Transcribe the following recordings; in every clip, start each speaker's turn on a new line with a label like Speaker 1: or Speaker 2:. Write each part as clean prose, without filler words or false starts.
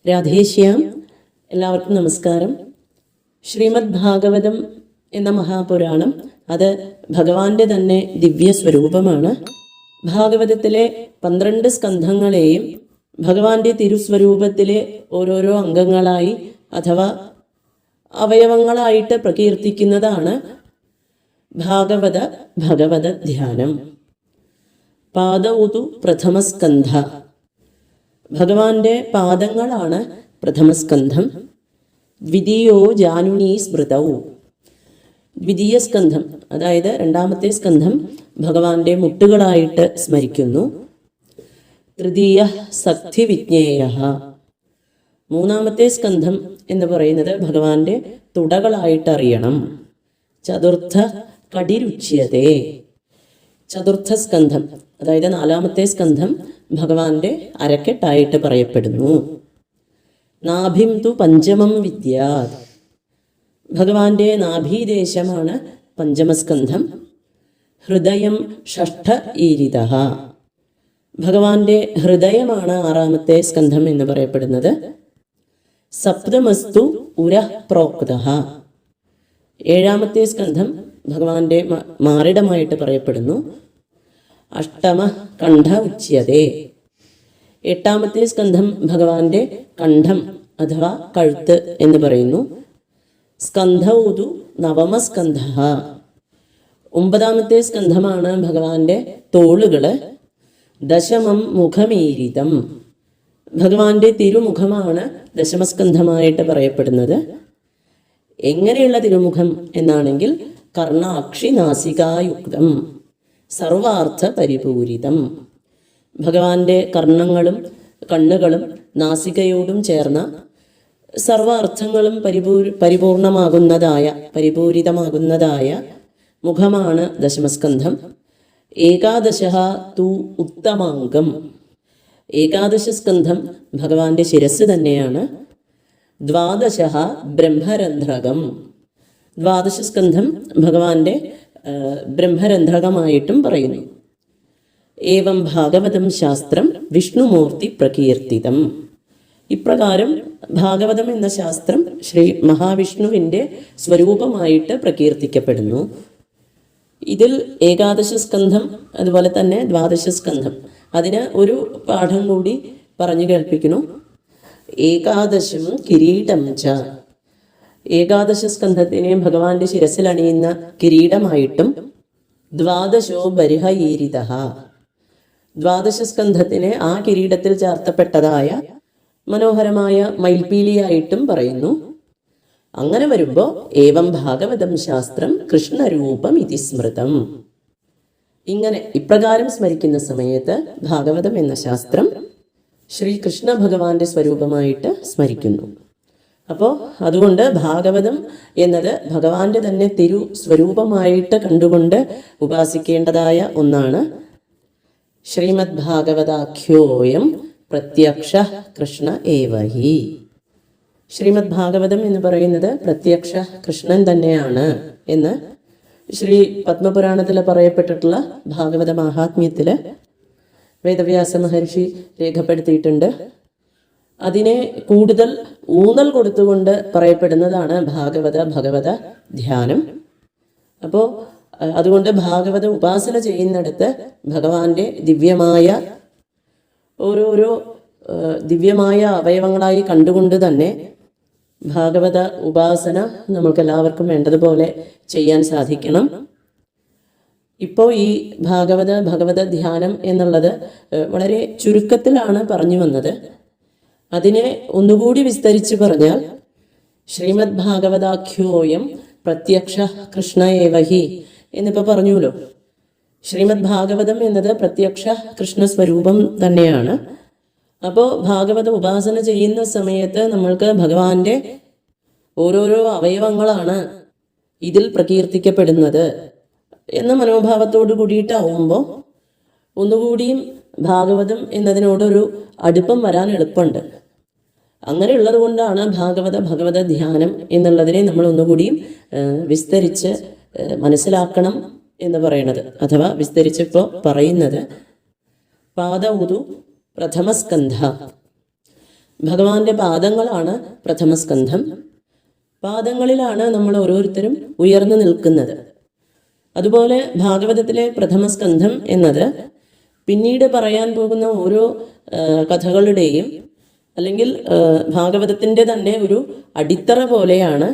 Speaker 1: രാധേശ്യാം. എല്ലാവർക്കും നമസ്കാരം. ശ്രീമദ് ഭാഗവതം എന്ന മഹാപുരാണം അത് ഭഗവാന്റെ തന്നെ ദിവ്യ സ്വരൂപമാണ്. ഭാഗവതത്തിലെ 12 സ്കന്ധങ്ങളെയും ഭഗവാന്റെ തിരുസ്വരൂപത്തിലെ ഓരോരോ അംഗങ്ങളായി അഥവാ അവയവങ്ങളായിട്ട് പ്രകീർത്തിക്കുന്നതാണ് ഭഗവത ധ്യാനം. പാദൗതു പ്രഥമസ്കന്ധ. ഭഗവാന്റെ പാദങ്ങളാണ് പ്രഥമസ്കന്ധം. ദ്വിതീയോ ജാനുനീ സ്മൃതൗ. ദ്വിതീയ സ്കന്ധം, അതായത് രണ്ടാമത്തെ സ്കന്ധം ഭഗവാന്റെ മുട്ടുകളായിട്ട് സ്മരിക്കുന്നു. തൃതീയ സക്തി വിജ്ഞേയ. മൂന്നാമത്തെ സ്കന്ധം എന്ന് പറയുന്നത് ഭഗവാന്റെ തുടകളായിട്ട് അറിയണം. ചതുർത്ഥ കടിരുച്യതേ. ചതുർത്ഥ സ്കന്ധം, അതായത് നാലാമത്തെ സ്കന്ധം ഭഗവാന്റെ അരക്കെട്ടായിട്ട് പറയപ്പെടുന്നു. നാഭിം തു പഞ്ചമം വിദ്യാത്. ഭഗവാന്റെ നാഭീദേശമാണ് പഞ്ചമസ്കന്ധം. ഹൃദയം ഷഷ്ഠ ഈരിത. ഭഗവാന്റെ ഹൃദയമാണ് ആറാമത്തെ സ്കന്ധം എന്ന് പറയപ്പെടുന്നത്. സപ്തമസ്തു ഉരഃ പ്രോക്ത. ഏഴാമത്തെ സ്കന്ധം ഭഗവാന്റെ മാറിടമായിട്ട് പറയപ്പെടുന്നു. അഷ്ടമ കണ്ഠ ഉച്യതേ. എട്ടാമത്തെ സ്കന്ധം ഭഗവാന്റെ കണ്ഠം അഥവാ കഴുത്ത് എന്ന് പറയുന്നു. സ്കന്ധൗതു നവമസ്കന്ധ. ഒമ്പതാമത്തെ സ്കന്ധമാണ് ഭഗവാന്റെ തോളുകള്. ദശമം മുഖമീരിതം. ഭഗവാന്റെ തിരുമുഖമാണ് ദശമസ്കന്ധമായിട്ട് പറയപ്പെടുന്നത്. എങ്ങനെയുള്ള തിരുമുഖം എന്നാണെങ്കിൽ കർണാക്ഷി നാസികായുക്തം സർവാർത്ഥ പരിപൂരിതം. ഭഗവാന്റെ കർണങ്ങളും കണ്ണുകളും നാസികയോടും ചേർന്ന സർവാർത്ഥങ്ങളും പരിപൂരിതമാകുന്നതായ മുഖമാണ് ദശമസ്കന്ധം. ഏകാദശ തു ഉത്തമാംഗം. ഏകാദശ സ്കന്ധം ഭഗവാന്റെ ശിരസ് തന്നെയാണ്. ദ്വാദശ ബ്രഹ്മരന്ധ്രകം. ദ്വാദശ സ്കന്ധം ഭഗവാന്റെ ബ്രഹ്മരന്ധ്രകമായിട്ടും പറയുന്നു. ഏവം ഭാഗവതം ശാസ്ത്രം വിഷ്ണുമൂർത്തി പ്രകീർത്തിതം. ഇപ്രകാരം ഭാഗവതം എന്ന ശാസ്ത്രം ശ്രീ മഹാവിഷ്ണുവിൻ്റെ സ്വരൂപമായിട്ട് പ്രകീർത്തിക്കപ്പെടുന്നു. ഇതിൽ ഏകാദശ സ്കന്ധം അതുപോലെ തന്നെ ദ്വാദശ സ്കന്ധം, അതിന് ഒരു പാഠം കൂടി പറഞ്ഞു കേൾപ്പിക്കുന്നു. ഏകാദശം കിരീടം ച. ഏകാദശ സ്കന്ധത്തിനെ ഭഗവാന്റെ ശിരസിൽ അണിയുന്ന കിരീടമായിട്ടും ദ്വാദശോ ബർഹയീരിത. ദ്വാദശ സ്കന്ധത്തിനെ ആ കിരീടത്തിൽ ചാർത്തപ്പെട്ടതായ മനോഹരമായ മയിൽപീലിയായിട്ടും പറയുന്നു. അങ്ങനെ വരുമ്പോൾ ഏവം ഭാഗവതം ശാസ്ത്രം കൃഷ്ണരൂപം ഇതി സ്മൃതം. ഇങ്ങനെ ഇപ്രകാരം സ്മരിക്കുന്ന സമയത്ത് ഭാഗവതം എന്ന ശാസ്ത്രം ശ്രീകൃഷ്ണ ഭഗവാന്റെ സ്വരൂപമായിട്ട് സ്മരിക്കുന്നു. അപ്പോൾ അതുകൊണ്ട് ഭാഗവതം എന്നത് ഭഗവാന്റെ തന്നെ തിരു സ്വരൂപമായിട്ട് കണ്ടുകൊണ്ട് ഉപാസിക്കേണ്ടതായ ഒന്നാണ്. ശ്രീമദ് ഭാഗവതാഖ്യോയം പ്രത്യക്ഷ കൃഷ്ണ ഏവഹി. ശ്രീമദ് ഭാഗവതം എന്ന് പറയുന്നത് പ്രത്യക്ഷ കൃഷ്ണൻ തന്നെയാണ് എന്ന് ശ്രീ പത്മപുരാണത്തിൽ പറയപ്പെട്ടിട്ടുള്ള ഭാഗവത മാഹാത്മ്യത്തിൽ വേദവ്യാസ മഹർഷി രേഖപ്പെടുത്തിയിട്ടുണ്ട്. അതിനെ കൂടുതൽ ഊന്നൽ കൊടുത്തുകൊണ്ട് പറയപ്പെടുന്നതാണ് ഭഗവത ധ്യാനം. അപ്പോൾ അതുകൊണ്ട് ഭാഗവത ഉപാസന ചെയ്യുന്നിടത്ത് ഭഗവാന്റെ ദിവ്യമായ ഓരോരോ ദിവ്യമായ അവയവങ്ങളായി കണ്ടുകൊണ്ട് തന്നെ ഭാഗവത ഉപാസന നമുക്കെല്ലാവർക്കും വേണ്ടതുപോലെ ചെയ്യാൻ സാധിക്കണം. ഇപ്പോൾ ഈ ഭഗവത ധ്യാനം എന്നുള്ളത് വളരെ ചുരുക്കത്തിലാണ് പറഞ്ഞു വന്നത്. അതിനെ ഒന്നുകൂടി വിസ്തരിച്ച് പറഞ്ഞാൽ ശ്രീമദ് ഭാഗവതാഖ്യോയം പ്രത്യക്ഷ കൃഷ്ണ ഏവഹി എന്നിപ്പോൾ പറഞ്ഞുല്ലോ. ശ്രീമദ് ഭാഗവതം എന്നത് പ്രത്യക്ഷ കൃഷ്ണസ്വരൂപം തന്നെയാണ്. അപ്പോൾ ഭാഗവത ഉപാസന ചെയ്യുന്ന സമയത്ത് നമ്മൾക്ക് ഭഗവാന്റെ ഓരോരോ അവയവങ്ങളാണ് ഇതിൽ പ്രകീർത്തിക്കപ്പെടുന്നത് എന്ന മനോഭാവത്തോടു കൂടിയിട്ടാവുമ്പോൾ ഒന്നുകൂടിയും ഭാഗവതം എന്നതിനോടൊരു അടുപ്പം വരാൻ എളുപ്പമുണ്ട്. അങ്ങനെയുള്ളത് കൊണ്ടാണ് ഭഗവത ധ്യാനം എന്നുള്ളതിനെ നമ്മൾ ഒന്നുകൂടിയും വിസ്തരിച്ച് മനസ്സിലാക്കണം എന്ന് പറയുന്നത്, അഥവാ വിസ്തരിച്ചിപ്പോൾ പറയുന്നത്. പാദൗതു പ്രഥമസ്കന്ധ. ഭഗവാന്റെ പാദങ്ങളാണ് പ്രഥമസ്കന്ധം. പാദങ്ങളിലാണ് നമ്മൾ ഓരോരുത്തരും ഉയർന്നു നിൽക്കുന്നത്. അതുപോലെ ഭാഗവതത്തിലെ പ്രഥമസ്കന്ധം എന്നത് പിന്നീട് പറയാൻ പോകുന്ന ഓരോ കഥകളുടെയും അല്ലെങ്കിൽ ഭാഗവതത്തിൻ്റെ തന്നെ ഒരു അടിത്തറ പോലെയാണ്.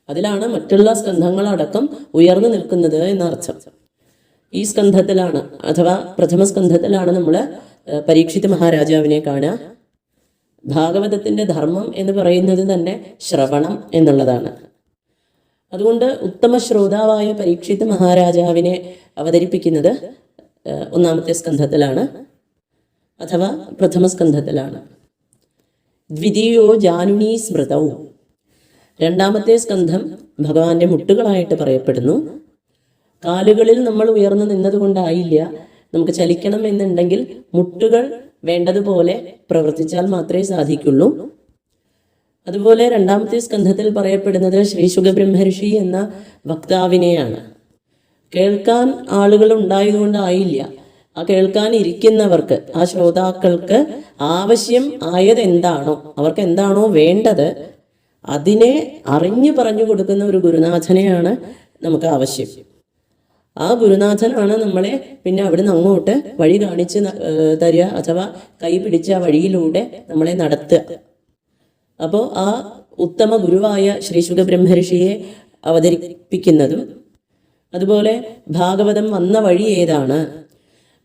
Speaker 1: അതിലാണ് മറ്റുള്ള സ്കന്ധങ്ങളടക്കം ഉയർന്നു നിൽക്കുന്നത് എന്നർത്ഥം. ഈ സ്കന്ധത്തിലാണ് അഥവാ പ്രഥമസ്കന്ധത്തിലാണ് നമ്മൾ പരീക്ഷിത് മഹാരാജാവിനെ കാണുക. ഭാഗവതത്തിൻ്റെ ധർമ്മം എന്ന് പറയുന്നത് തന്നെ ശ്രവണം എന്നുള്ളതാണ്. അതുകൊണ്ട് ഉത്തമ ശ്രോതാവായ പരീക്ഷിത് മഹാരാജാവിനെ അവതരിപ്പിക്കുന്നത് ഒന്നാമത്തെ സ്കന്ധത്തിലാണ് അഥവാ പ്രഥമസ്കന്ധത്തിലാണ്. ദ്വിതീയോ ജാനുനീ സ്മൃതവും, രണ്ടാമത്തെ സ്കന്ധം ഭഗവാന്റെ മുട്ടുകളായിട്ട് പറയപ്പെടുന്നു. കാലുകളിൽ നമ്മൾ ഉയർന്നു നിന്നതുകൊണ്ടായില്ല, നമുക്ക് ചലിക്കണം എന്നുണ്ടെങ്കിൽ മുട്ടുകൾ വേണ്ടതുപോലെ പ്രവർത്തിച്ചാൽ മാത്രമേ സാധിക്കുള്ളൂ. അതുപോലെ രണ്ടാമത്തെ സ്കന്ധത്തിൽ പറയപ്പെടുന്നത് ശ്രീ ശുകബ്രഹ്മർഷി എന്ന വക്താവിനെയാണ്. കേൾക്കാൻ ആളുകൾ ഉണ്ടായതുകൊണ്ടായില്ല, ആ കേൾക്കാൻ ഇരിക്കുന്നവർക്ക്, ആ ശ്രോതാക്കൾക്ക് ആവശ്യം ആയത് എന്താണോ, അവർക്ക് എന്താണോ വേണ്ടത് അതിനെ അറിഞ്ഞു പറഞ്ഞു കൊടുക്കുന്ന ഒരു ഗുരുനാഥനെയാണ് നമുക്ക് ആവശ്യം. ആ ഗുരുനാഥനാണ് നമ്മളെ പിന്നെ അവിടുന്ന് അങ്ങോട്ട് വഴി കാണിച്ച് തരിക അഥവാ കൈ പിടിച്ച വഴിയിലൂടെ നമ്മളെ നടത്തുക. അപ്പോൾ ആ ഉത്തമ ഗുരുവായ ശ്രീ ശുകബ്രഹ്മർഷിയെ അവതരിപ്പിക്കുന്നതും അതുപോലെ ഭാഗവതം വന്ന വഴി ഏതാണ്,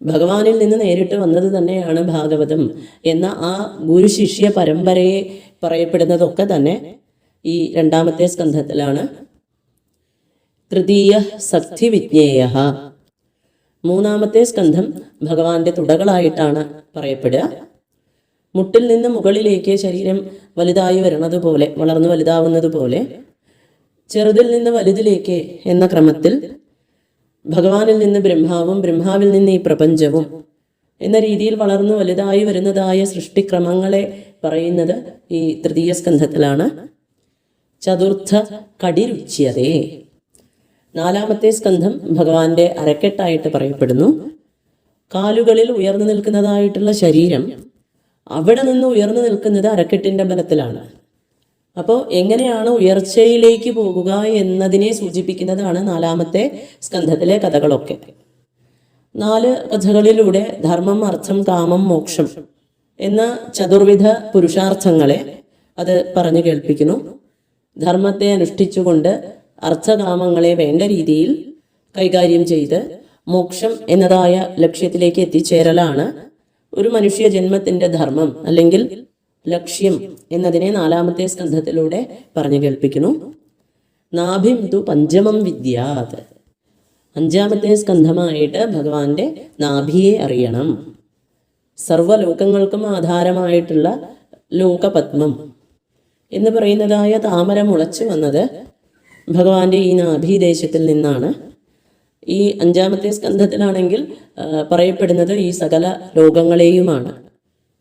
Speaker 1: ഭഗവാനിൽ നിന്ന് നേരിട്ട് വന്നത് തന്നെയാണ് ഭാഗവതം എന്ന ആ ഗുരു ശിഷ്യ പരമ്പരയെ പറയപ്പെടുന്നതൊക്കെ തന്നെ ഈ രണ്ടാമത്തെ സ്കന്ധത്തിലാണ്. തൃതീയ സക്തി വിജ്ഞേയ, മൂന്നാമത്തെ സ്കന്ധം ഭഗവാന്റെ തുടകളായിട്ടാണ് പറയപ്പെടുക. മുട്ടിൽ നിന്ന് മുകളിലേക്ക് ശരീരം വലുതായി വരുന്നത് പോലെ, വളർന്നു വലുതാവുന്നത് പോലെ ചെറുതിൽ നിന്ന് വലുതിലേക്ക് എന്ന ക്രമത്തിൽ ഭഗവാനിൽ നിന്ന് ബ്രഹ്മാവും ബ്രഹ്മാവിൽ നിന്ന് ഈ പ്രപഞ്ചവും എന്ന രീതിയിൽ വളർന്നു വലുതായി വരുന്നതായ സൃഷ്ടിക്രമങ്ങളെ പറയുന്നത് ഈ തൃതീയ സ്കന്ധത്തിലാണ്. ചതുർത്ഥ കടിരുച്യതേ, നാലാമത്തെ സ്കന്ധം ഭഗവാന്റെ അരക്കെട്ടായിട്ട് പറയപ്പെടുന്നു. കാലുകളിൽ ഉയർന്നു നിൽക്കുന്നതായിട്ടുള്ള ശരീരം അവിടെ നിന്ന് ഉയർന്നു നിൽക്കുന്നത് അരക്കെട്ടിൻ്റെ ബലത്തിലാണ്. അപ്പോൾ എങ്ങനെയാണ് ഉയർച്ചയിലേക്ക് പോകുക എന്നതിനെ സൂചിപ്പിക്കുന്നതാണ് നാലാമത്തെ സ്കന്ധത്തിലെ കഥകളൊക്കെ. 4 കഥകളിലൂടെ ധർമ്മം, അർത്ഥം, കാമം, മോക്ഷം എന്ന ചതുർവിധ പുരുഷാർത്ഥങ്ങളെ അത് പറഞ്ഞു കേൾപ്പിക്കുന്നു. ധർമ്മത്തെ അനുഷ്ഠിച്ചുകൊണ്ട് അർത്ഥകാമങ്ങളെ വേണ്ട രീതിയിൽ കൈകാര്യം ചെയ്ത് മോക്ഷം എന്നതായ ലക്ഷ്യത്തിലേക്ക് എത്തിച്ചേരലാണ് ഒരു മനുഷ്യ ജന്മത്തിൻ്റെ ധർമ്മം അല്ലെങ്കിൽ ലക്ഷ്യം എന്നതിനെ നാലാമത്തെ സ്കന്ധത്തിലൂടെ പറഞ്ഞു കേൾപ്പിക്കുന്നു. നാഭിം തു പഞ്ചമം വിദ്യാത്, അഞ്ചാമത്തെ സ്കന്ധമായിട്ട് ഭഗവാന്റെ നാഭിയെ അറിയണം. സർവ്വലോകങ്ങൾക്കും ആധാരമായിട്ടുള്ള ലോകപത്മം എന്ന് പറയുന്നതായ താമര മുളച്ചു വന്നത് ഭഗവാന്റെ ഈ നാഭീദേശത്തിൽ നിന്നാണ്. ഈ അഞ്ചാമത്തെ സ്കന്ധത്തിലാണെങ്കിൽ പറയപ്പെടുന്നത് ഈ സകല ലോകങ്ങളെയുമാണ്.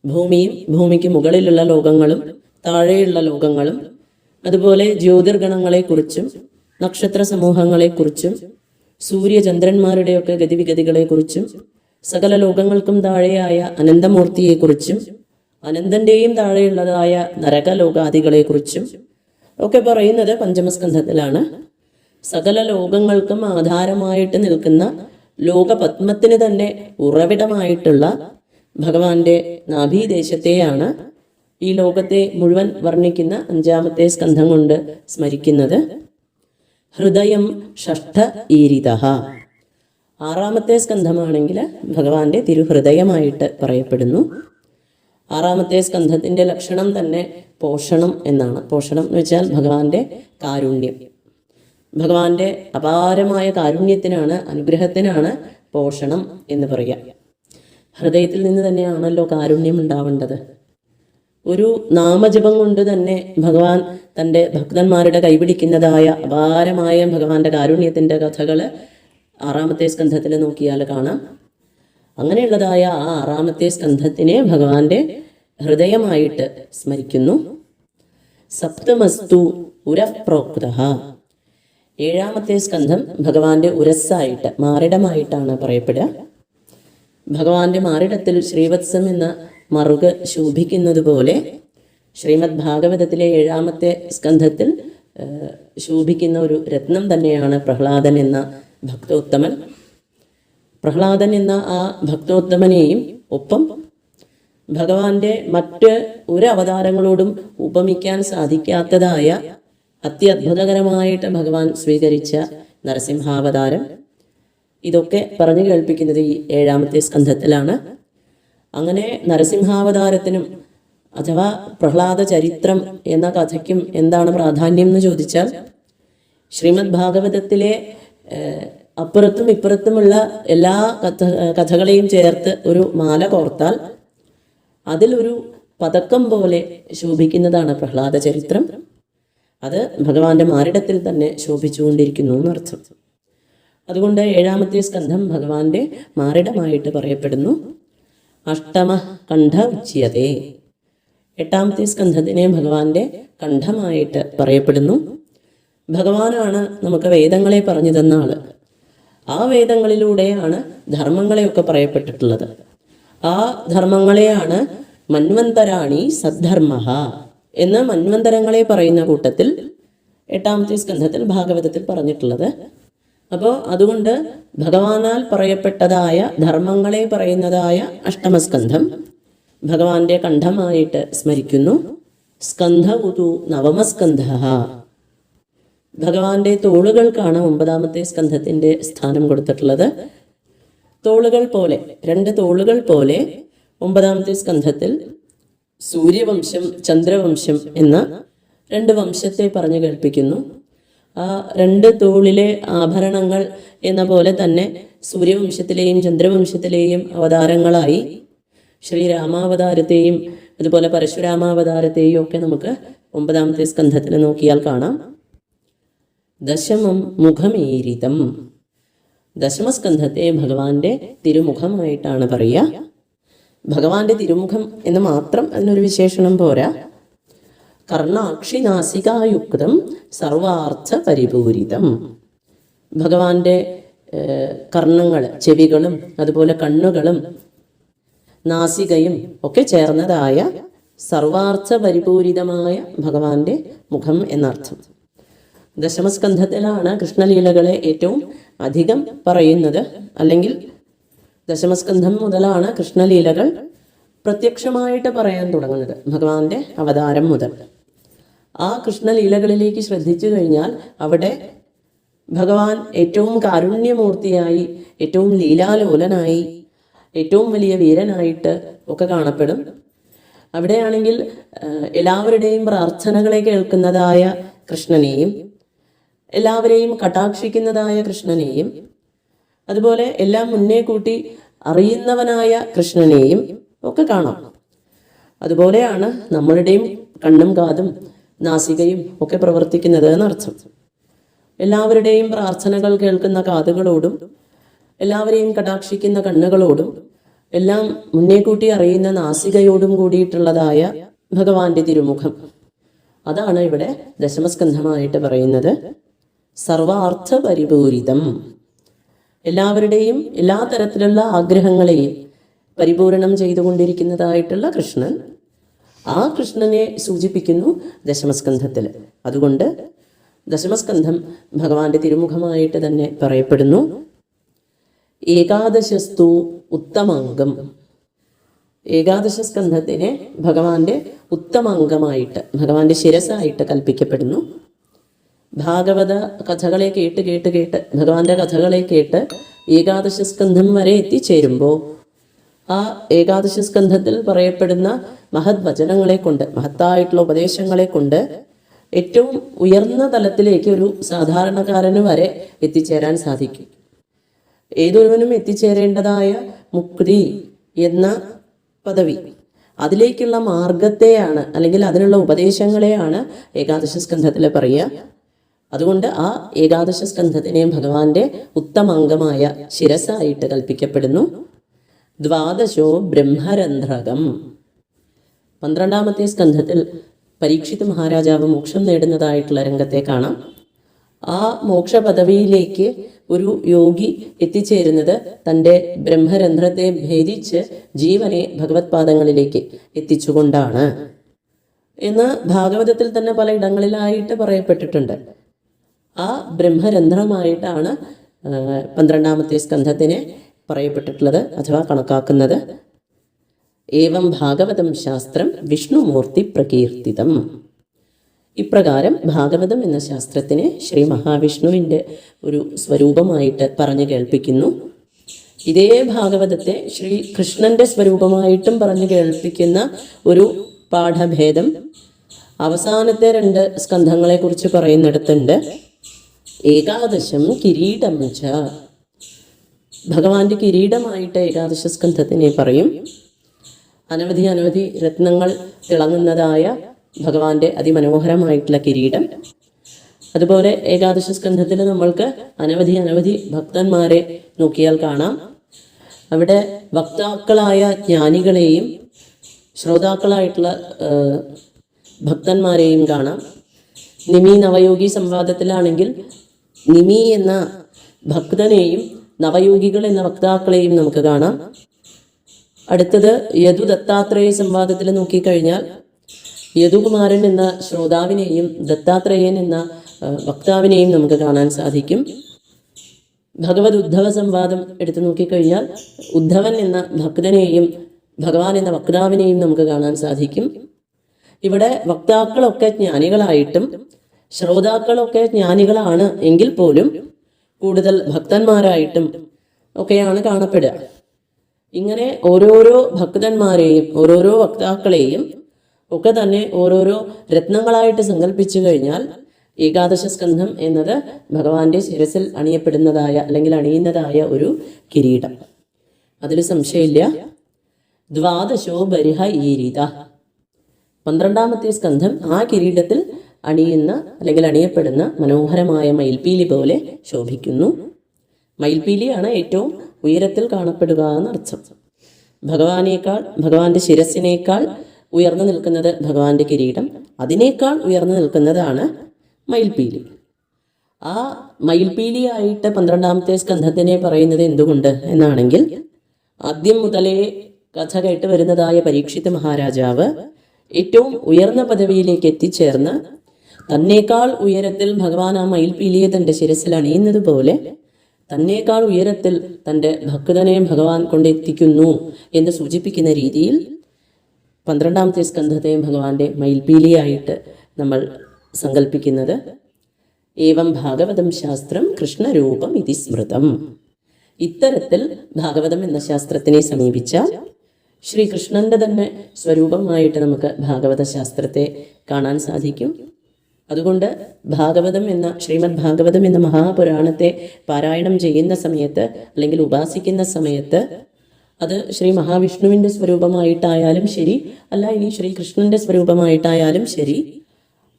Speaker 1: ഭൂമിയും ഭൂമിക്ക് മുകളിലുള്ള ലോകങ്ങളും താഴെയുള്ള ലോകങ്ങളും അതുപോലെ ജ്യോതിർഗണങ്ങളെക്കുറിച്ചും നക്ഷത്ര സമൂഹങ്ങളെക്കുറിച്ചും സൂര്യചന്ദ്രന്മാരുടെയൊക്കെ ഗതിവിഗതികളെക്കുറിച്ചും സകല ലോകങ്ങൾക്കും താഴെയായ അനന്തമൂർത്തിയെക്കുറിച്ചും അനന്തൻ്റെയും താഴെയുള്ളതായ നരകലോകാദികളെക്കുറിച്ചും ഒക്കെ പറയുന്നത് പഞ്ചമസ്കന്ധത്തിലാണ്. സകല ലോകങ്ങൾക്കും ആധാരമായിട്ട് നിൽക്കുന്ന ലോകപത്മത്തിന് തന്നെ ഉറവിടമായിട്ടുള്ള ഭഗവാന്റെ നാഭീദേശത്തെയാണ് ഈ ലോകത്തെ മുഴുവൻ വർണ്ണിക്കുന്ന അഞ്ചാമത്തെ സ്കന്ധം കൊണ്ട് സ്മരിക്കുന്നത്. ഹൃദയം ഷഷ്ഠ ഈരിത, ആറാമത്തെ സ്കന്ധമാണെങ്കിൽ ഭഗവാന്റെ തിരുഹൃദയമായിട്ട് പറയപ്പെടുന്നു. ആറാമത്തെ സ്കന്ധത്തിൻ്റെ ലക്ഷണം തന്നെ പോഷണം എന്നാണ്. പോഷണം എന്ന് വെച്ചാൽ ഭഗവാന്റെ കാരുണ്യം. ഭഗവാന്റെ അപാരമായ കാരുണ്യത്തിനാണ്, അനുഗ്രഹത്തിനാണ് പോഷണം എന്ന് പറയുക. ഹൃദയത്തിൽ നിന്ന് തന്നെയാണല്ലോ കാരുണ്യം ഉണ്ടാവേണ്ടത്. ഒരു നാമജപം കൊണ്ട് തന്നെ ഭഗവാൻ തൻ്റെ ഭക്തന്മാരുടെ കൈപിടിക്കുന്നതായ അപാരമായ ഭഗവാന്റെ കാരുണ്യത്തിൻ്റെ കഥകൾ ആറാമത്തെ സ്കന്ധത്തിൽ നോക്കിയാൽ കാണാം. അങ്ങനെയുള്ളതായ ആ ആറാമത്തെ സ്കന്ധത്തിനെ ഭഗവാന്റെ ഹൃദയമായിട്ട് സ്മരിക്കുന്നു. സപ്തമസ്തു ഉരപ്രോക്ത, ഏഴാമത്തെ സ്കന്ധം ഭഗവാന്റെ ഉരസ്സായിട്ട് മാറിടമായിട്ടാണ് പറയപ്പെടുക. ഭഗവാന്റെ മാറിടത്തിൽ ശ്രീവത്സം എന്ന മറുക് ശോഭിക്കുന്നത് പോലെ ശ്രീമദ് ഭാഗവതത്തിലെ 7-ാമത്തെ സ്കന്ധത്തിൽ ശോഭിക്കുന്ന ഒരു രത്നം തന്നെയാണ് പ്രഹ്ലാദൻ എന്ന ഭക്തോത്തമൻ. പ്രഹ്ലാദൻ എന്ന ആ ഭക്തോത്തമനെയും ഒപ്പം ഭഗവാന്റെ മറ്റ് ഒരു അവതാരങ്ങളോടും ഉപമിക്കാൻ സാധിക്കാത്തതായ അത്യത്ഭുതകരമായിട്ട് ഭഗവാൻ സ്വീകരിച്ച നരസിംഹാവതാരം, ഇതൊക്കെ പറഞ്ഞു കേൾപ്പിക്കുന്നത് ഈ 7-ാമത്തെ സ്കന്ധത്തിലാണ്. അങ്ങനെ നരസിംഹാവതാരത്തിനും അഥവാ പ്രഹ്ലാദ ചരിത്രം എന്ന കഥയ്ക്കും എന്താണ് പ്രാധാന്യം എന്ന് ചോദിച്ചാൽ, ശ്രീമദ് ഭാഗവതത്തിലെ അപ്പുറത്തും ഇപ്പുറത്തുമുള്ള എല്ലാ കഥകളെയും ചേർത്ത് ഒരു മാല കോർത്താൽ അതിലൊരു പതക്കം പോലെ ശോഭിക്കുന്നതാണ് പ്രഹ്ലാദ ചരിത്രം. അത് ഭഗവാന്റെ മാറിടത്തിൽ തന്നെ ശോഭിച്ചുകൊണ്ടിരിക്കുന്നു എന്നർത്ഥം. അതുകൊണ്ട് 7-ാമത്തെ സ്കന്ധം ഭഗവാന്റെ മാറിടമായിട്ട് പറയപ്പെടുന്നു. അഷ്ടമ കണ്ഠ ഉച്യതേ. 8-ാമത്തെ സ്കന്ധത്തിനെ ഭഗവാന്റെ കണ്ഠമായിട്ട് പറയപ്പെടുന്നു. ഭഗവാനാണ് നമുക്ക് വേദങ്ങളെ പറഞ്ഞു തന്ന ആള്. ആ വേദങ്ങളിലൂടെയാണ് ധർമ്മങ്ങളെയൊക്കെ പറയപ്പെട്ടിട്ടുള്ളത്. ആ ധർമ്മങ്ങളെയാണ് മന്വന്തരാണി സദ്ധർമ്മ എന്ന് മന്വന്തരങ്ങളെ പറയുന്ന കൂട്ടത്തിൽ 8-ാമത്തെ സ്കന്ധത്തിൽ ഭാഗവതത്തിൽ പറഞ്ഞിട്ടുള്ളത്. അപ്പോൾ അതുകൊണ്ട് ഭഗവാനാൽ പറയപ്പെട്ടതായ ധർമ്മങ്ങളെ പറയുന്നതായ അഷ്ടമസ്കന്ധം ഭഗവാന്റെ കണ്ഠമായിട്ട് സ്മരിക്കുന്നു. സ്കന്ധ ഉതു നവമസ്കന്ധ. ഭഗവാന്റെ തോളുകൾക്കാണ് 9-ാമത്തെ സ്കന്ധത്തിന്റെ സ്ഥാനം കൊടുത്തിട്ടുള്ളത്. തോളുകൾ പോലെ, 2 തോളുകൾ പോലെ 9-ാമത്തെ സ്കന്ധത്തിൽ സൂര്യവംശം, ചന്ദ്രവംശം എന്ന 2 വംശത്തെ പറഞ്ഞു കേൾപ്പിക്കുന്നു. ആ 2 തോളിലെ ആഭരണങ്ങൾ എന്ന പോലെ തന്നെ സൂര്യവംശത്തിലെയും ചന്ദ്രവംശത്തിലെയും അവതാരങ്ങളായി ശ്രീരാമാവതാരത്തെയും അതുപോലെ പരശുരാമാവതാരത്തെയും ഒക്കെ നമുക്ക് 9-ാമത്തെ സ്കന്ധത്തിൽ നോക്കിയാൽ കാണാം. ദശമം മുഖമേരിതം. ദശമസ്കന്ധത്തെ ഭഗവാന്റെ തിരുമുഖമായിട്ടാണ് പറയുക. ഭഗവാന്റെ തിരുമുഖം എന്ന് മാത്രം അതിനൊരു വിശേഷണം പോരാ. കർണാക്ഷി നാസികായുക്തം സർവാർത്ഥ പരിപൂരിതം. ഭഗവാന്റെ കർണങ്ങൾ, ചെവികളും അതുപോലെ കണ്ണുകളും നാസികയും ഒക്കെ ചേർന്നതായ സർവാർത്ഥ പരിപൂരിതമായ ഭഗവാന്റെ മുഖം എന്നർത്ഥം. ദശമസ്കന്ധത്തിലാണ് കൃഷ്ണലീലകളെ ഏറ്റവും അധികം പറയുന്നത്. അല്ലെങ്കിൽ ദശമസ്കന്ധം മുതലാണ് കൃഷ്ണലീലകൾ പ്രത്യക്ഷമായിട്ട് പറയാൻ തുടങ്ങുന്നത്, ഭഗവാന്റെ അവതാരം മുതൽ. ആ കൃഷ്ണലീലകളിലേക്ക് ശ്രദ്ധിച്ചു കഴിഞ്ഞാൽ അവിടെ ഭഗവാൻ ഏറ്റവും കാരുണ്യമൂർത്തിയായി, ഏറ്റവും ലീലാലോലനായി, ഏറ്റവും വലിയ വീരനായിട്ട് ഒക്കെ കാണപ്പെടും. അവിടെയാണെങ്കിൽ എല്ലാവരുടെയും പ്രാർത്ഥനകളെ കേൾക്കുന്നതായ കൃഷ്ണനെയും എല്ലാവരെയും കടാക്ഷിക്കുന്നതായ കൃഷ്ണനെയും അതുപോലെ എല്ലാം മുന്നേ കൂട്ടി അറിയുന്നവനായ കൃഷ്ണനെയും ഒക്കെ കാണാം. അതുപോലെയാണ് നമ്മളുടെയും കണ്ണും കാതും നാസികയും ഒക്കെ പ്രവർത്തിക്കുന്നത് എന്നർത്ഥം. എല്ലാവരുടെയും പ്രാർത്ഥനകൾ കേൾക്കുന്ന കാതുകളോടും എല്ലാവരെയും കടാക്ഷിക്കുന്ന കണ്ണുകളോടും എല്ലാം മുന്നേ കൂട്ടി അറിയുന്ന നാസികയോടും കൂടിയിട്ടുള്ളതായ ഭഗവാന്റെ തിരുമുഖം, അതാണ് ഇവിടെ ദശമസ്കന്ധമായിട്ട് പറയുന്നത്. സർവാർത്ഥ പരിപൂരിതം. എല്ലാവരുടെയും എല്ലാ തരത്തിലുള്ള ആഗ്രഹങ്ങളെയും പരിപൂരണം ചെയ്തുകൊണ്ടിരിക്കുന്നതായിട്ടുള്ള കൃഷ്ണൻ, ആ കൃഷ്ണനെ സൂചിപ്പിക്കുന്നു ദശമസ്കന്ധത്തിൽ. അതുകൊണ്ട് ദശമസ്കന്ധം ഭഗവാന്റെ തിരുമുഖമായിട്ട് തന്നെ പറയപ്പെടുന്നു. ഏകാദശസ്തു ഉത്തമാംഗം. ഏകാദശ സ്കന്ധത്തിനെ ഭഗവാന്റെ ഉത്തമാംഗമായിട്ട്, ഭഗവാന്റെ ശിരസായിട്ട് കൽപ്പിക്കപ്പെടുന്നു. ഭാഗവത കഥകളെ കേട്ട് കേട്ട് കേട്ട് ഭഗവാന്റെ കഥകളെ കേട്ട് ഏകാദശ സ്കന്ധം വരെ എത്തിച്ചേരുമ്പോൾ ആ ഏകാദശ സ്കന്ധത്തിൽ പറയപ്പെടുന്ന മഹത് വചനങ്ങളെ കൊണ്ട്, മഹത്തായിട്ടുള്ള ഉപദേശങ്ങളെ കൊണ്ട് ഏറ്റവും ഉയർന്ന തലത്തിലേക്ക് ഒരു സാധാരണക്കാരന് വരെ എത്തിച്ചേരാൻ സാധിക്കും. ഏതൊരുവനും എത്തിച്ചേരേണ്ടതായ മുക്തി എന്ന പദവി, അതിലേക്കുള്ള മാർഗത്തെയാണ് അല്ലെങ്കിൽ അതിനുള്ള ഉപദേശങ്ങളെയാണ് ഏകാദശ സ്കന്ധത്തിൽ പറയുക. അതുകൊണ്ട് ആ ഏകാദശ സ്കന്ധത്തിനെ ഭഗവാന്റെ ഉത്തമാംഗമായ ശിരസായിട്ട് കൽപ്പിക്കപ്പെടുന്നു. ദ്വാദശോ ബ്രഹ്മരന്ധ്രകം. 12-ാമത്തെ സ്കന്ധത്തിൽ പരീക്ഷിത് മഹാരാജാവ് മോക്ഷം നേടുന്നതായിട്ടുള്ള രംഗത്തെ കാണാം. ആ മോക്ഷ പദവിയിലേക്ക് ഒരു യോഗി എത്തിച്ചേരുന്നത് തൻ്റെ ബ്രഹ്മരന്ധ്രത്തെ ഭേദിച്ച് ജീവനെ ഭഗവത് പാദങ്ങളിലേക്ക് എത്തിച്ചുകൊണ്ടാണ്. എന്ന് ഭാഗവതത്തിൽ തന്നെ പല ഇടങ്ങളിലായിട്ട് പറയപ്പെട്ടിട്ടുണ്ട്. ആ ബ്രഹ്മരന്ധ്രമായിട്ടാണ് 12ാമത്തെ സ്കന്ധത്തിനെ പറയപ്പെട്ടിട്ടുള്ളത് അഥവാ കണക്കാക്കുന്നത്. ഏവം ഭാഗവതം ശാസ്ത്രം വിഷ്ണുമൂർത്തി പ്രകീർത്തിതം. ഇപ്രകാരം ഭാഗവതം എന്ന ശാസ്ത്രത്തിനെ ശ്രീ മഹാവിഷ്ണുവിൻ്റെ ഒരു സ്വരൂപമായിട്ട് പറഞ്ഞു കേൾപ്പിക്കുന്നു. ഇതേ ഭാഗവതത്തെ ശ്രീ കൃഷ്ണന്റെ സ്വരൂപമായിട്ടും പറഞ്ഞു കേൾപ്പിക്കുന്ന ഒരു പാഠഭേദം അവസാനത്തെ 2 സ്കന്ധങ്ങളെക്കുറിച്ച് പറയുന്നിടത്തുണ്ട്. ഏകാദശം കിരീടം ച. ഭഗവാന്റെ കിരീടമായിട്ട് ഏകാദശ സ്കന്ധത്തിനെ പറയും. അനവധി രത്നങ്ങൾ തിളങ്ങുന്നതായ ഭഗവാന്റെ അതിമനോഹരമായിട്ടുള്ള കിരീടം. അതുപോലെ ഏകാദശ സ്കന്ധത്തിൽ നമ്മൾക്ക് അനവധി ഭക്തന്മാരെ നോക്കിയാൽ കാണാം. അവിടെ വക്താക്കളായ ജ്ഞാനികളെയും ശ്രോതാക്കളായിട്ടുള്ള ഭക്തന്മാരെയും കാണാം. നിമി നവയോഗി സംവാദത്തിലാണെങ്കിൽ നിമി എന്ന ഭക്തനെയും നവയോഗികൾ എന്ന വക്താക്കളെയും നമുക്ക് കാണാം. അടുത്തത് യദു ദത്താത്രേയ സംവാദത്തിൽ നോക്കിക്കഴിഞ്ഞാൽ യദുകുമാരൻ എന്ന ശ്രോതാവിനെയും ദത്താത്രേയൻ എന്ന വക്താവിനെയും നമുക്ക് കാണാൻ സാധിക്കും. ഭഗവത് ഉദ്ധവ സംവാദം എടുത്തു നോക്കിക്കഴിഞ്ഞാൽ ഉദ്ധവൻ എന്ന ഭക്തനെയും ഭഗവാൻ എന്ന വക്താവിനെയും നമുക്ക് കാണാൻ സാധിക്കും. ഇവിടെ വക്താക്കളൊക്കെ ജ്ഞാനികളായിട്ടും ശ്രോതാക്കളൊക്കെ ജ്ഞാനികളാണ് എങ്കിൽ പോലും കൂടുതൽ ഭക്തന്മാരായിട്ടും ഒക്കെയാണ് കാണപ്പെടുക. ഇങ്ങനെ ഓരോരോ ഭക്തന്മാരെയും ഓരോരോ വക്താക്കളെയും ഒക്കെ തന്നെ ഓരോരോ രത്നങ്ങളായിട്ട് സങ്കല്പിച്ചു കഴിഞ്ഞാൽ ഏകാദശ സ്കന്ധം എന്നത് ഭഗവാന്റെ ശിരസിൽ അണിയപ്പെടുന്നതായ അല്ലെങ്കിൽ അണിയുന്നതായ ഒരു കിരീടം. അതിൽ സംശയമില്ല. ദ്വാദശോ ബരിഹ ഈരിത. 12ാമത്തെ സ്കന്ധം ആ കിരീടത്തിൽ അണിയുന്ന അല്ലെങ്കിൽ അണിയപ്പെടുന്ന മനോഹരമായ മയിൽപീലി പോലെ ശോഭിക്കുന്നു. മയിൽപീലിയാണ് ഏറ്റവും ഉയരത്തിൽ കാണപ്പെടുക എന്നർത്ഥം. ഭഗവാന്റെ ശിരസിനേക്കാൾ ഉയർന്നു നിൽക്കുന്നത് ഭഗവാന്റെ കിരീടം, അതിനേക്കാൾ ഉയർന്നു നിൽക്കുന്നതാണ് മയിൽപീലി. ആ മയിൽപീലിയായിട്ട് 12ാമത്തെ സ്കന്ധത്തിനെ പറയുന്നത് എന്തുകൊണ്ട് എന്നാണെങ്കിൽ, ആദ്യം മുതലേ കഥ കേട്ട് വരുന്നതായ പരീക്ഷിത് മഹാരാജാവ് ഏറ്റവും ഉയർന്ന പദവിയിലേക്ക് എത്തിച്ചേർന്ന് തന്നേക്കാൾ ഉയരത്തിൽ ഭഗവാൻ ആ മയിൽപീലിയെ തൻ്റെ ശിരസിൽ അണിയുന്നത് പോലെ തന്നേക്കാൾ ഉയരത്തിൽ തൻ്റെ ഭക്തനെ ഭഗവാൻ കൊണ്ടെത്തിക്കുന്നു എന്ന് സൂചിപ്പിക്കുന്ന രീതിയിൽ 12ാമത്തെ സ്കന്ധത്തെ ഭഗവാന്റെ മയിൽപീലിയായിട്ട് നമ്മൾ സങ്കല്പിക്കുന്നത്. ഏവം ഭാഗവതം ശാസ്ത്രം കൃഷ്ണരൂപം ഇതി സ്മൃതം. ഇത്തരത്തിൽ ഭാഗവതം എന്ന ശാസ്ത്രത്തിനെ സമീപിച്ചാൽ ശ്രീകൃഷ്ണന്റെ തന്നെ സ്വരൂപമായിട്ട് നമുക്ക് ഭാഗവത ശാസ്ത്രത്തെ കാണാൻ സാധിക്കും. അതുകൊണ്ട് ഭാഗവതം എന്ന ശ്രീമദ് ഭാഗവതം എന്ന മഹാപുരാണത്തെ പാരായണം ചെയ്യുന്ന സമയത്ത് അല്ലെങ്കിൽ ഉപാസിക്കുന്ന സമയത്ത് അത് ശ്രീ മഹാവിഷ്ണുവിൻ്റെ സ്വരൂപമായിട്ടായാലും ശരി, അല്ല ഇനി ശ്രീകൃഷ്ണന്റെ സ്വരൂപമായിട്ടായാലും ശരി,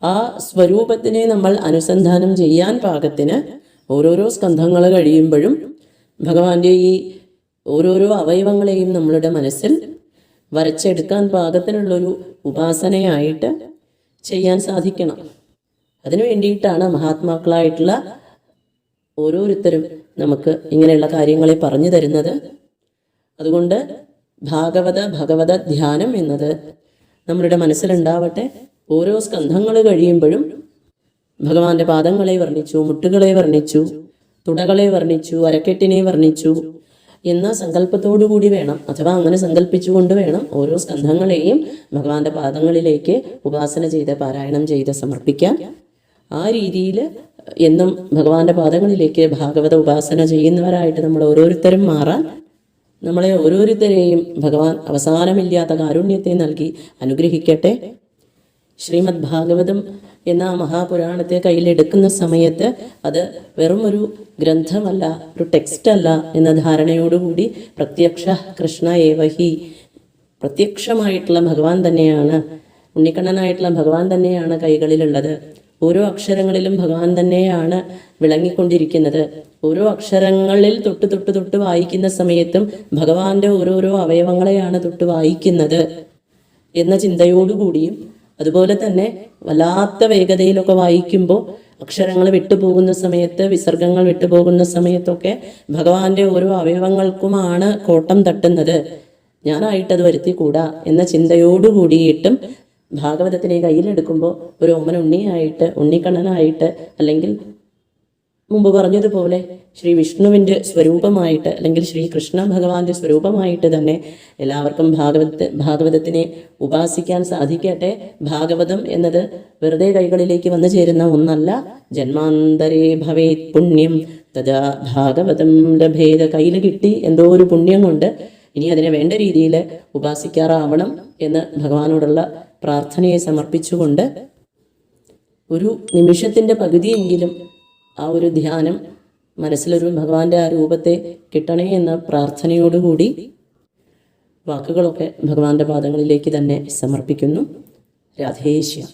Speaker 1: ആ സ്വരൂപത്തിനെ നമ്മൾ അനുസന്ധാനം ചെയ്യാൻ പാകത്തിന് ഓരോരോ സ്കന്ധങ്ങൾ കഴിയുമ്പോഴും ഭഗവാന്റെ ഈ ഓരോരോ അവയവങ്ങളെയും നമ്മളുടെ മനസ്സിൽ വരച്ചെടുക്കാൻ പാകത്തിനുള്ളൊരു ഉപാസനയായിട്ട് ചെയ്യാൻ സാധിക്കണം. അതിനു വേണ്ടിയിട്ടാണ് മഹാത്മാക്കളായിട്ടുള്ള ഓരോരുത്തരും നമുക്ക് ഇങ്ങനെയുള്ള കാര്യങ്ങളെ പറഞ്ഞു തരുന്നത്. അതുകൊണ്ട് ഭഗവത ധ്യാനം എന്നത് നമ്മളുടെ മനസ്സിലുണ്ടാവട്ടെ. ഓരോ സ്കന്ധങ്ങൾ കഴിയുമ്പോഴും ഭഗവാന്റെ പാദങ്ങളെ വർണ്ണിച്ചു, മുട്ടുകളെ വർണ്ണിച്ചു, തുടകളെ വർണ്ണിച്ചു, അരക്കെട്ടിനെ വർണ്ണിച്ചു എന്ന സങ്കല്പത്തോടുകൂടി വേണം, അഥവാ അങ്ങനെ സങ്കല്പിച്ചുകൊണ്ട് വേണം ഓരോ സ്കന്ധങ്ങളെയും ഭഗവാന്റെ പാദങ്ങളിലേക്ക് ഉപാസന ചെയ്ത് പാരായണം ചെയ്ത് സമർപ്പിക്കാൻ. ആ രീതിയിൽ എന്നും ഭഗവാന്റെ പാദങ്ങളിലേക്ക് ഭാഗവത ഉപാസന ചെയ്യുന്നവരായിട്ട് നമ്മൾ ഓരോരുത്തരും മാറാൻ നമ്മളെ ഓരോരുത്തരെയും ഭഗവാൻ അവസാനമില്ലാത്ത കാരുണ്യത്തെ നൽകി അനുഗ്രഹിക്കട്ടെ. ശ്രീമദ് ഭാഗവതം എന്ന മഹാപുരാണത്തെ കയ്യിലെടുക്കുന്ന സമയത്ത് അത് വെറും ഒരു ഗ്രന്ഥമല്ല, ഒരു ടെക്സ്റ്റ് അല്ല എന്ന ധാരണയോടുകൂടി പ്രത്യക്ഷ കൃഷ്ണ ഏവഹി, പ്രത്യക്ഷമായിട്ടുള്ള ഭഗവാൻ തന്നെയാണ്, ഉണ്ണിക്കണ്ണനായിട്ടുള്ള ഭഗവാൻ തന്നെയാണ് കൈകളിലുള്ളത്. ഓരോ അക്ഷരങ്ങളിലും ഭഗവാൻ തന്നെയാണ് വിളങ്ങിക്കൊണ്ടിരിക്കുന്നത്. ഓരോ അക്ഷരങ്ങളിൽ തൊട്ട് വായിക്കുന്ന സമയത്തും ഭഗവാന്റെ ഓരോരോ അവയവങ്ങളെയാണ് തൊട്ട് വായിക്കുന്നത് എന്ന ചിന്തയോടുകൂടിയും, അതുപോലെ തന്നെ വല്ലാത്ത വേഗതയിലൊക്കെ വായിക്കുമ്പോൾ അക്ഷരങ്ങൾ വിട്ടുപോകുന്ന സമയത്ത്, വിസർഗങ്ങൾ വിട്ടുപോകുന്ന സമയത്തൊക്കെ ഭഗവാന്റെ ഓരോ അവയവങ്ങൾക്കുമാണ് കോട്ടം തട്ടുന്നത്. ഞാനായിട്ടത് വരുത്തിക്കൂടാ എന്ന ചിന്തയോടുകൂടിയിട്ടും ഭാഗവതത്തിനെ കയ്യിലെടുക്കുമ്പോൾ ഒരു ഓമന ഉണ്ണിയായിട്ട്, ഉണ്ണിക്കണ്ണനായിട്ട്, അല്ലെങ്കിൽ മുമ്പ് പറഞ്ഞതുപോലെ ശ്രീ വിഷ്ണുവിൻ്റെ സ്വരൂപമായിട്ട്, അല്ലെങ്കിൽ ശ്രീ കൃഷ്ണ ഭഗവാന്റെ സ്വരൂപമായിട്ട് തന്നെ എല്ലാവർക്കും ഭാഗവതത്തിനെ ഉപാസിക്കാൻ സാധിക്കട്ടെ. ഭാഗവതം എന്നത് വെറുതെ കൈകളിലേക്ക് വന്നു ചേരുന്ന ഒന്നല്ല. ജന്മാന്തരേ ഭവേത് പുണ്യം തഥാ ഭാഗവതം ലഭേത. കയ്യിൽ കിട്ടി എന്തോ ഒരു പുണ്യം കൊണ്ട് ഇനി അതിനെ വേണ്ട രീതിയിൽ ഉപാസിക്കാറാവണം എന്ന് ഭഗവാനോടുള്ള പ്രാർത്ഥനയെ സമർപ്പിച്ചുകൊണ്ട് ഒരു നിമിഷത്തിൻ്റെ പകുതിയെങ്കിലും ആ ഒരു ധ്യാനം മനസ്സിലൊരു ഭഗവാന്റെ ആ രൂപത്തെ കിട്ടണേ എന്ന പ്രാർത്ഥനയോടുകൂടി വാക്കുകളൊക്കെ ഭഗവാന്റെ പാദങ്ങളിലേക്ക് തന്നെ സമർപ്പിക്കുന്നു. രാധേശ്യാം.